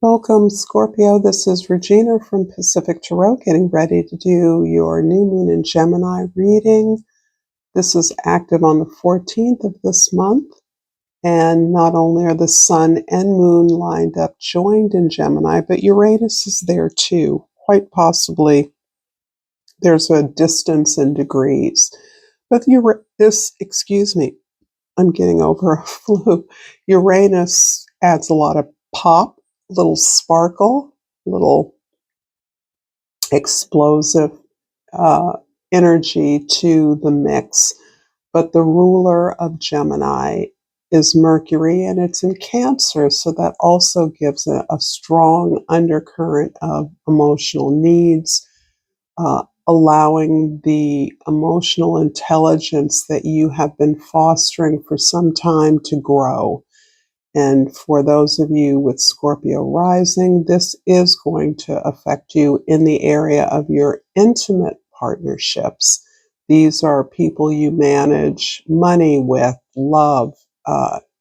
Welcome, Scorpio. This is Regina from Pacific Tarot, getting ready to do your new moon in Gemini reading. This is active on the 14th of this month, and not only are the sun and moon lined up joined in Gemini, but Uranus is there too. Quite possibly there's a distance in degrees. But I'm getting over a flu. Uranus adds a lot of pop, little sparkle, little explosive energy to the mix. But the ruler of Gemini is Mercury, and it's in Cancer, so that also gives a strong undercurrent of emotional needs, allowing the emotional intelligence that you have been fostering for some time to grow. And for those of you with Scorpio rising, this is going to affect you in the area of your intimate partnerships. These are people you manage money with, love,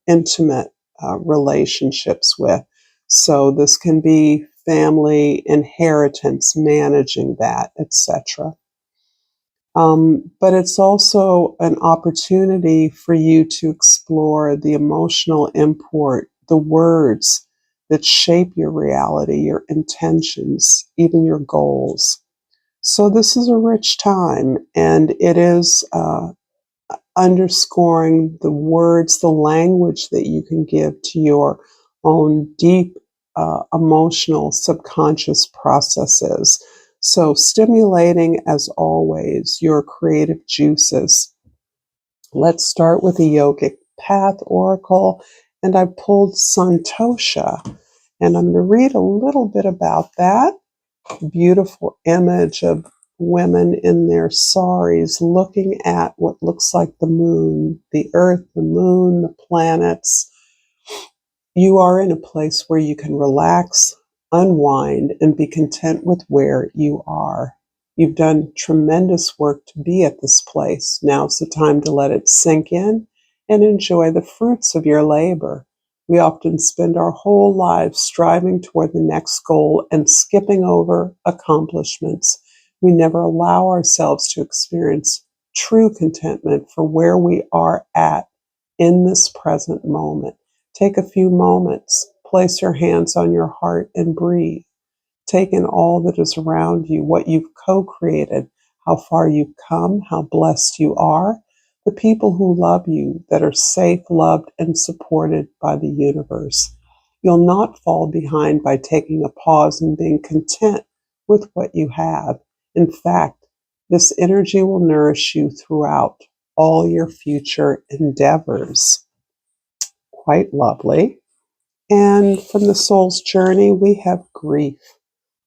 intimate relationships with. So this can be family inheritance, managing that, etc. But it's also an opportunity for you to explore the emotional import, the words that shape your reality, your intentions, even your goals. So this is a rich time, and it is underscoring the words, the language that you can give to your own deep emotional subconscious processes. So stimulating, as always, your creative juices. Let's start with the Yogic Path Oracle, and I pulled Santosha, and I'm going to read a little bit about that. Beautiful image of women in their saris looking at what looks like the moon, the earth, the moon, the planets. You are in a place where you can relax, unwind, and be content with where you are. You've done tremendous work to be at this place. Now's the time to let it sink in and enjoy the fruits of your labor. We often spend our whole lives striving toward the next goal and skipping over accomplishments. We never allow ourselves to experience true contentment for where we are at in this present moment. Take a few moments, place your hands on your heart and breathe. Take in all that is around you, what you've co-created, how far you've come, how blessed you are, the people who love you, that are safe, loved, and supported by the universe. You'll not fall behind by taking a pause and being content with what you have. In fact, this energy will nourish you throughout all your future endeavors. Quite lovely. And from the soul's journey, we have grief.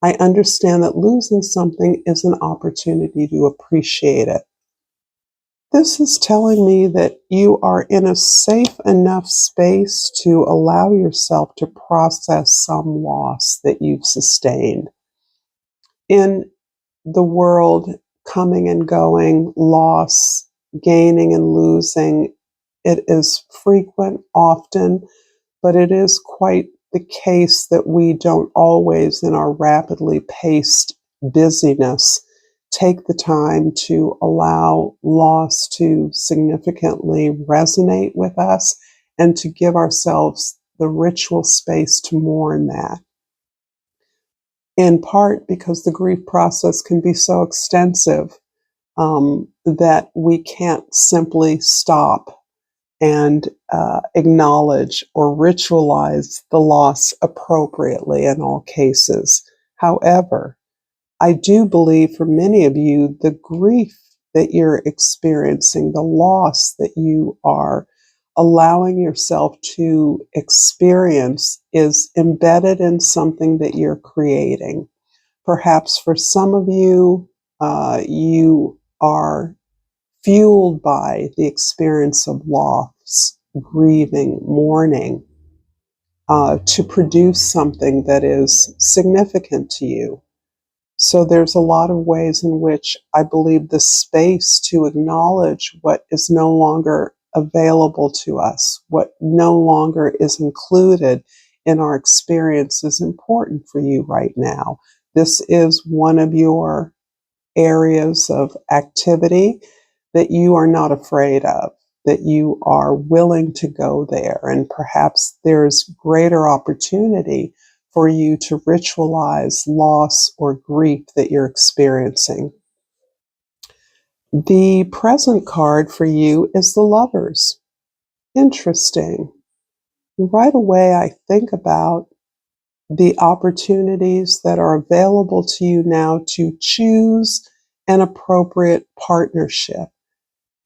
I understand that losing something is an opportunity to appreciate it. This is telling me that you are in a safe enough space to allow yourself to process some loss that you've sustained. In the world, coming and going, loss, gaining and losing, it is frequent, often, but it is quite the case that we don't always, in our rapidly paced busyness, take the time to allow loss to significantly resonate with us and to give ourselves the ritual space to mourn that. In part because the grief process can be so extensive that we can't simply stop and acknowledge or ritualize the loss appropriately in all cases. However, I do believe for many of you, the grief that you're experiencing, the loss that you are allowing yourself to experience is embedded in something that you're creating. Perhaps for some of you, you are fueled by the experience of loss, grieving, mourning, to produce something that is significant to you. So there's a lot of ways in which I believe the space to acknowledge what is no longer available to us, what no longer is included in our experience is important for you right now. This is one of your areas of activity that you are not afraid of, that you are willing to go there, and perhaps there's greater opportunity for you to ritualize loss or grief that you're experiencing. The present card for you is the Lovers. Interesting. Right away, I think about the opportunities that are available to you now to choose an appropriate partnership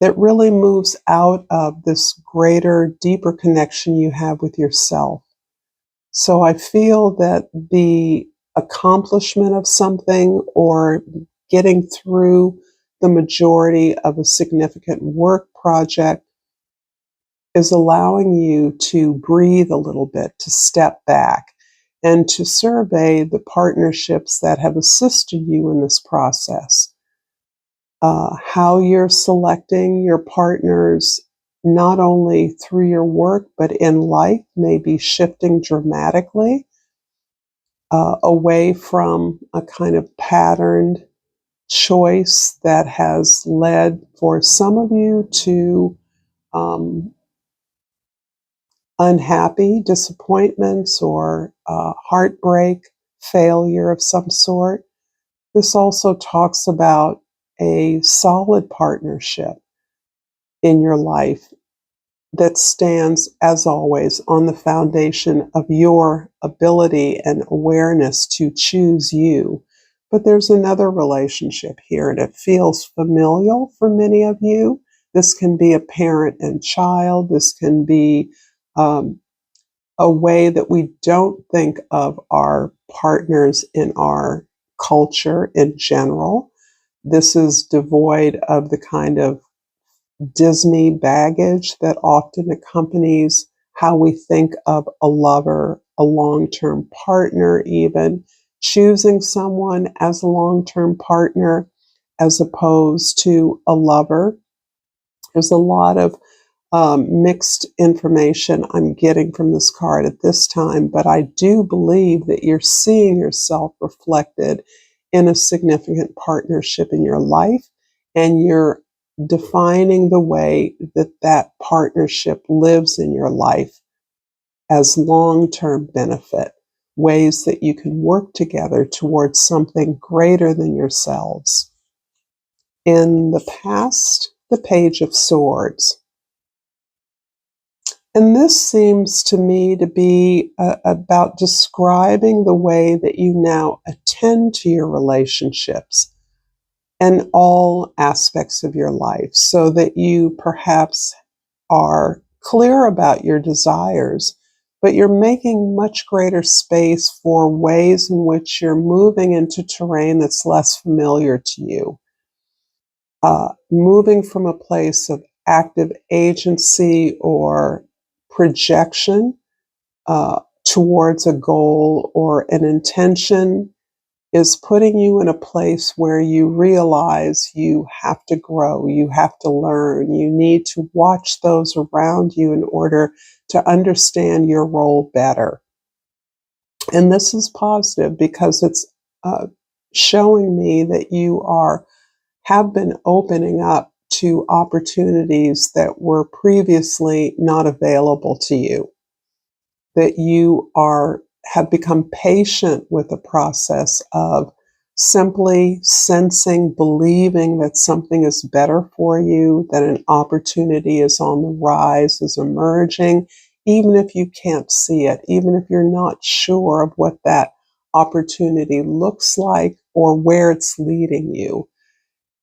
that really moves out of this greater, deeper connection you have with yourself. So I feel that the accomplishment of something or getting through the majority of a significant work project is allowing you to breathe a little bit, to step back, and to survey the partnerships that have assisted you in this process. How you're selecting your partners, not only through your work, but in life, may be shifting dramatically away from a kind of patterned choice that has led for some of you to um, unhappy disappointments or heartbreak, failure of some sort. This also talks about a solid partnership in your life that stands, as always, on the foundation of your ability and awareness to choose you. But there's another relationship here, and it feels familial for many of you. This can be a parent and child. This can be um, a way that we don't think of our partners in our culture in general. This is devoid of the kind of Disney baggage that often accompanies how we think of a lover, a long-term partner, even choosing someone as a long-term partner as opposed to a lover. There's a lot of mixed information I'm getting from this card at this time, but I do believe that you're seeing yourself reflected in a significant partnership in your life, and you're defining the way that that partnership lives in your life as long-term benefit, ways that you can work together towards something greater than yourselves. In the past, the Page of Swords. And this seems to me to be about describing the way that you now attend to your relationships and all aspects of your life, so that you perhaps are clear about your desires, but you're making much greater space for ways in which you're moving into terrain that's less familiar to you. Moving from a place of active agency or projection towards a goal or an intention is putting you in a place where you realize you have to grow, you have to learn, you need to watch those around you in order to understand your role better. And this is positive because it's showing me that you have been opening up to opportunities that were previously not available to you, that you have become patient with the process of simply sensing, believing that something is better for you, that an opportunity is on the rise, is emerging, even if you can't see it, even if you're not sure of what that opportunity looks like or where it's leading you.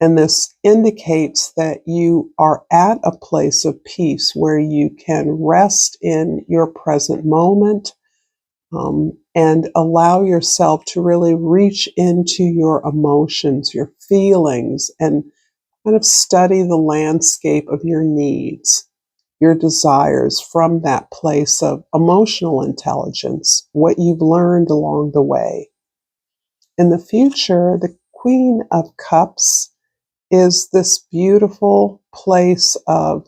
And this indicates that you are at a place of peace where you can rest in your present moment and allow yourself to really reach into your emotions, your feelings, and kind of study the landscape of your needs, your desires from that place of emotional intelligence, what you've learned along the way. In the future, the Queen of Cups is this beautiful place of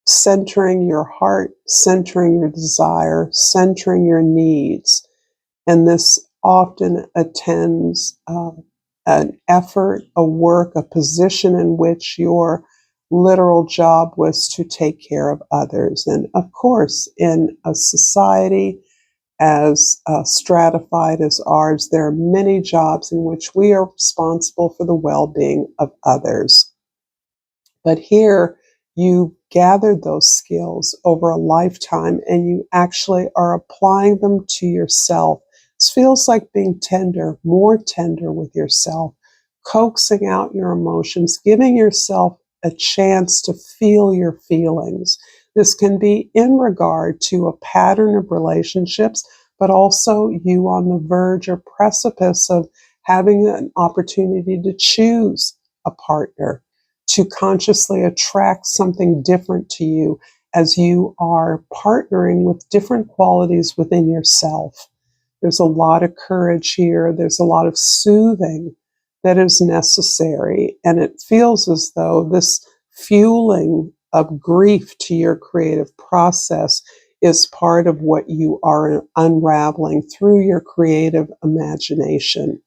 centering your heart, centering your desire, centering your needs. And this often attends an effort, a work, a position in which your literal job was to take care of others. And of course, in a society as stratified as ours, there are many jobs in which we are responsible for the well-being of others. But here, you gathered those skills over a lifetime and you actually are applying them to yourself. This feels like being tender, more tender with yourself, coaxing out your emotions, giving yourself a chance to feel your feelings. This can be in regard to a pattern of relationships, but also you on the verge or precipice of having an opportunity to choose a partner, to consciously attract something different to you as you are partnering with different qualities within yourself. There's a lot of courage here. There's a lot of soothing that is necessary. And it feels as though this fueling of grief to your creative process is part of what you are unraveling through your creative imagination.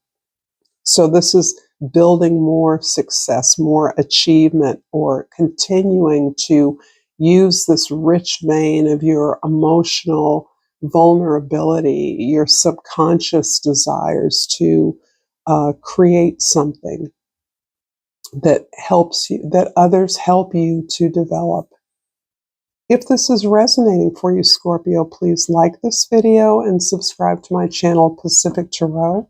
So this is building more success, more achievement, or continuing to use this rich vein of your emotional vulnerability, your subconscious desires to create something that helps you, that others help you to develop. If this is resonating for you, Scorpio, please like this video and subscribe to my channel, Pacific Tarot.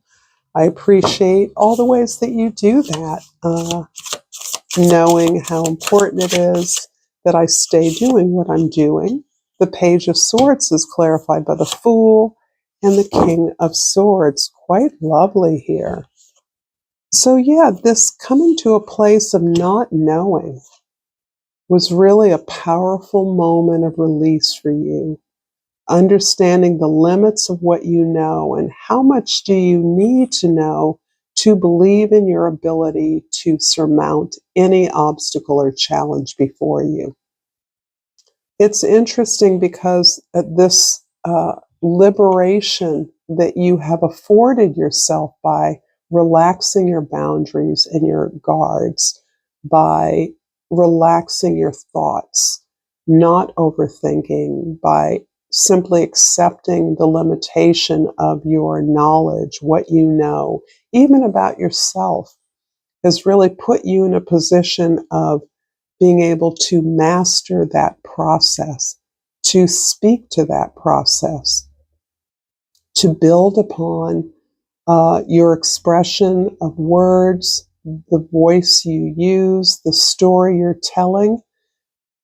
I appreciate all the ways that you do that, knowing how important it is that I stay doing what I'm doing. The Page of Swords is clarified by the Fool and the King of Swords. Quite lovely here. So yeah, this coming to a place of not knowing was really a powerful moment of release for you. Understanding the limits of what you know and how much do you need to know to believe in your ability to surmount any obstacle or challenge before you. It's interesting because this liberation that you have afforded yourself by relaxing your boundaries and your guards, by relaxing your thoughts, not overthinking, by simply accepting the limitation of your knowledge, what you know, even about yourself, has really put you in a position of being able to master that process, to speak to that process, to build upon your expression of words, the voice you use, the story you're telling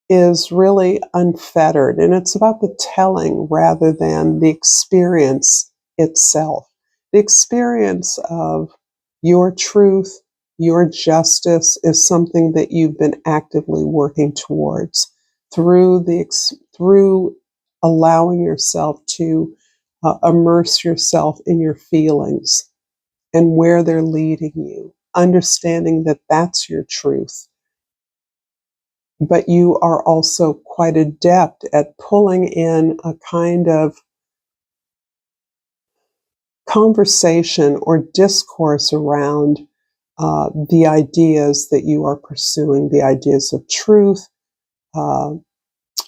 is really unfettered. And it's about the telling rather than the experience itself. The experience of your truth, your justice is something that you've been actively working towards through allowing yourself to immerse yourself in your feelings and where they're leading you, understanding that that's your truth. But you are also quite adept at pulling in a kind of conversation or discourse around the ideas that you are pursuing, the ideas of truth,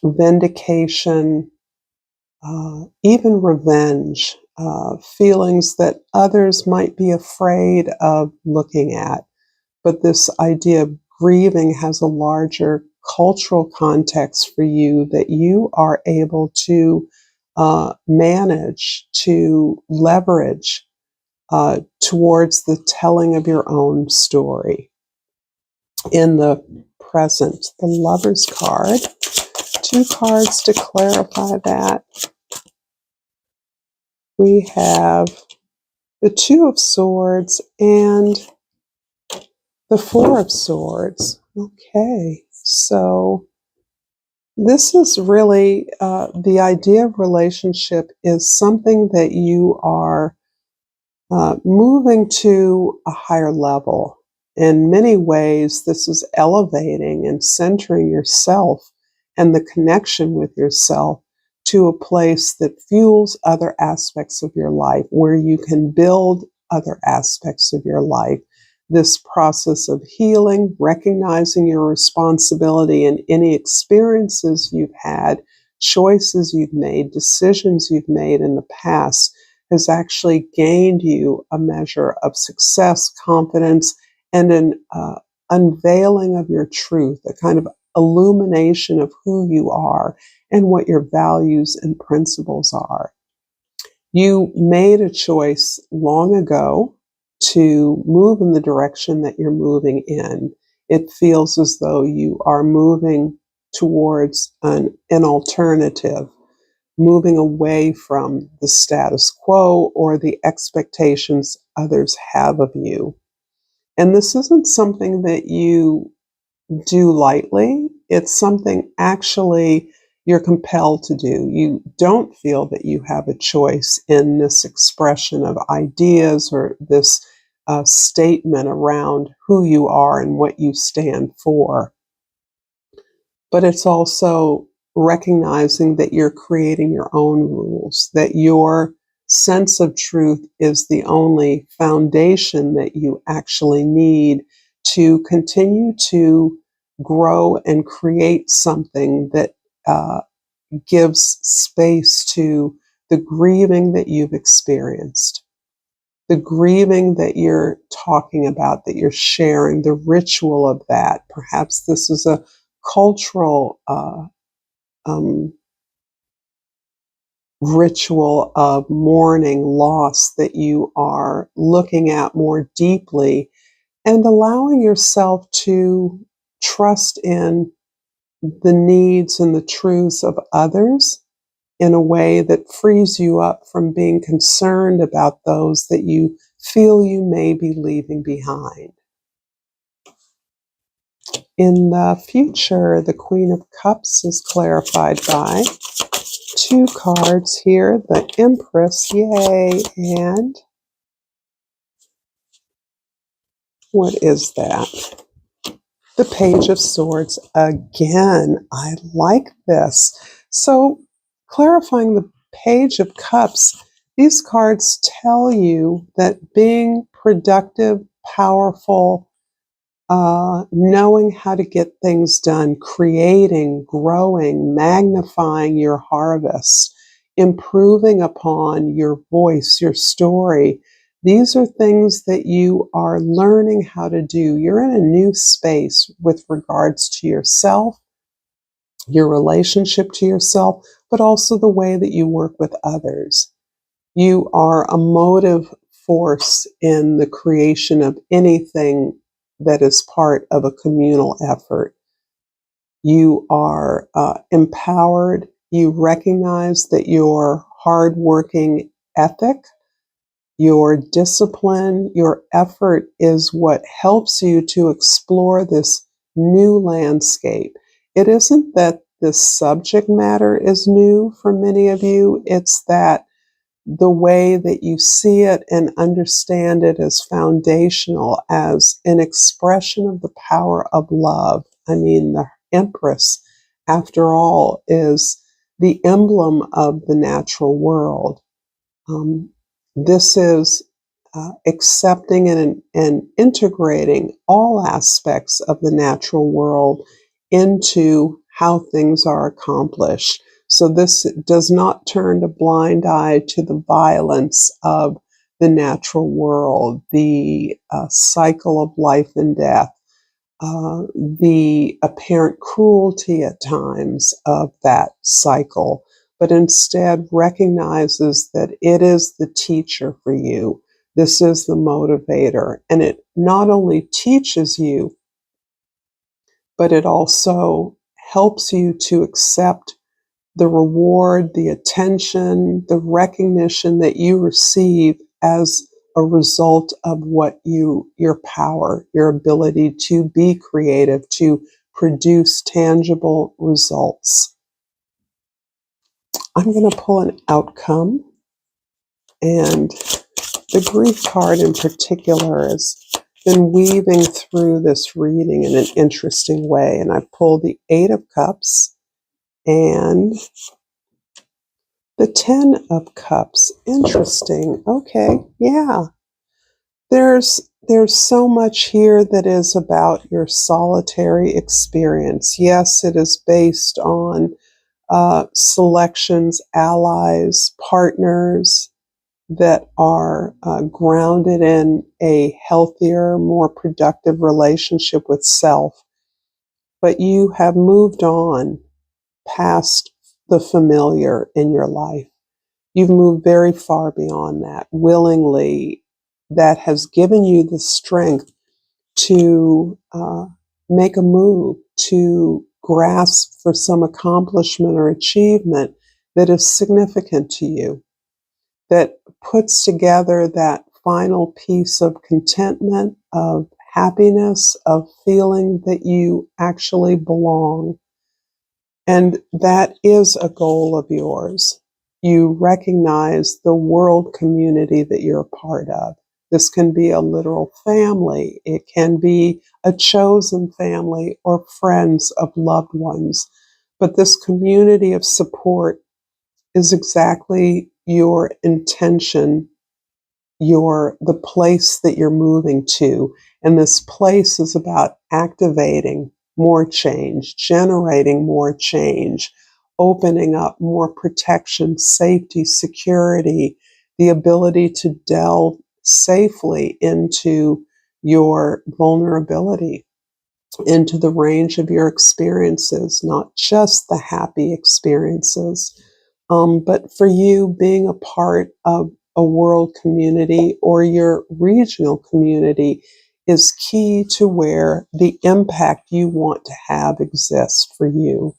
vindication, even revenge, feelings that others might be afraid of looking at. But this idea of grieving has a larger cultural context for you that you are able to manage, to leverage towards the telling of your own story. In the present, the Lover's card, 2 cards to clarify that. We have the 2 of Swords and the 4 of Swords. Okay, so this is really the idea of relationship is something that you are moving to a higher level. In many ways, this is elevating and centering yourself and the connection with yourself to a place that fuels other aspects of your life, where you can build other aspects of your life. This process of healing, recognizing your responsibility in any experiences you've had, choices you've made, decisions you've made in the past, has actually gained you a measure of success, confidence, and an unveiling of your truth, a kind of illumination of who you are and what your values and principles are. You made a choice long ago to move in the direction that you're moving in. It feels as though you are moving towards an alternative, moving away from the status quo or the expectations others have of you. And this isn't something that you do lightly. It's something actually you're compelled to do. You don't feel that you have a choice in this expression of ideas or this statement around who you are and what you stand for. But it's also recognizing that you're creating your own rules, that your sense of truth is the only foundation that you actually need to continue to grow and create something that gives space to the grieving that you've experienced, the grieving that you're talking about, that you're sharing, the ritual of that. Perhaps this is a cultural ritual of mourning loss that you are looking at more deeply, and allowing yourself to trust in the needs and the truths of others in a way that frees you up from being concerned about those that you feel you may be leaving behind. In the future, the Queen of Cups is clarified by two cards here, the Empress, yay, and what is that? The Page of Swords again. I like this. So, clarifying the Page of Cups, these cards tell you that being productive, powerful, knowing how to get things done, creating, growing, magnifying your harvest, improving upon your voice, your story. These are things that you are learning how to do. You're in a new space with regards to yourself, your relationship to yourself, but also the way that you work with others. You are a motive force in the creation of anything that is part of a communal effort. You are empowered. You recognize that your hardworking ethic, your discipline, your effort is what helps you to explore this new landscape. It isn't that the subject matter is new for many of you, it's that the way that you see it and understand it as foundational, as an expression of the power of love. I mean, the Empress, after all, is the emblem of the natural world. This is accepting and integrating all aspects of the natural world into how things are accomplished. So this does not turn a blind eye to the violence of the natural world, the cycle of life and death, the apparent cruelty at times of that cycle, but instead recognizes that it is the teacher for you. This is the motivator, and it not only teaches you, but it also helps you to accept the reward, the attention, the recognition that you receive as a result of what your power, your ability to be creative, to produce tangible results. I'm going to pull an outcome, and the grief card in particular has been weaving through this reading in an interesting way. And I pulled the Eight of Cups, And the 10 of Cups. Interesting. Okay. Yeah. There's so much here that is about your solitary experience. Yes, it is based on selections, allies, partners that are grounded in a healthier, more productive relationship with self. But you have moved on past the familiar in your life. You've moved very far beyond that willingly. That has given you the strength to make a move, to grasp for some accomplishment or achievement that is significant to you, that puts together that final piece of contentment, of happiness, of feeling that you actually belong. And that is a goal of yours. You recognize the world community that you're a part of. This can be a literal family. It can be a chosen family or friends of loved ones. But this community of support is exactly your intention, the place that you're moving to. And this place is about activating more change, generating more change, opening up more protection, safety, security, the ability to delve safely into your vulnerability, into the range of your experiences, not just the happy experiences, but for you being a part of a world community or your regional community is key to where the impact you want to have exists for you.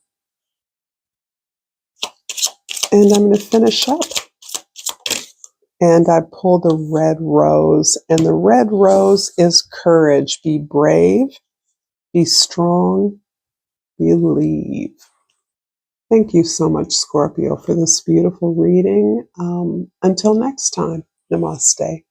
And I'm going to finish up. And I pull the red rose. And the red rose is courage. Be brave, be strong, believe. Thank you so much, Scorpio, for this beautiful reading. Until next time, namaste.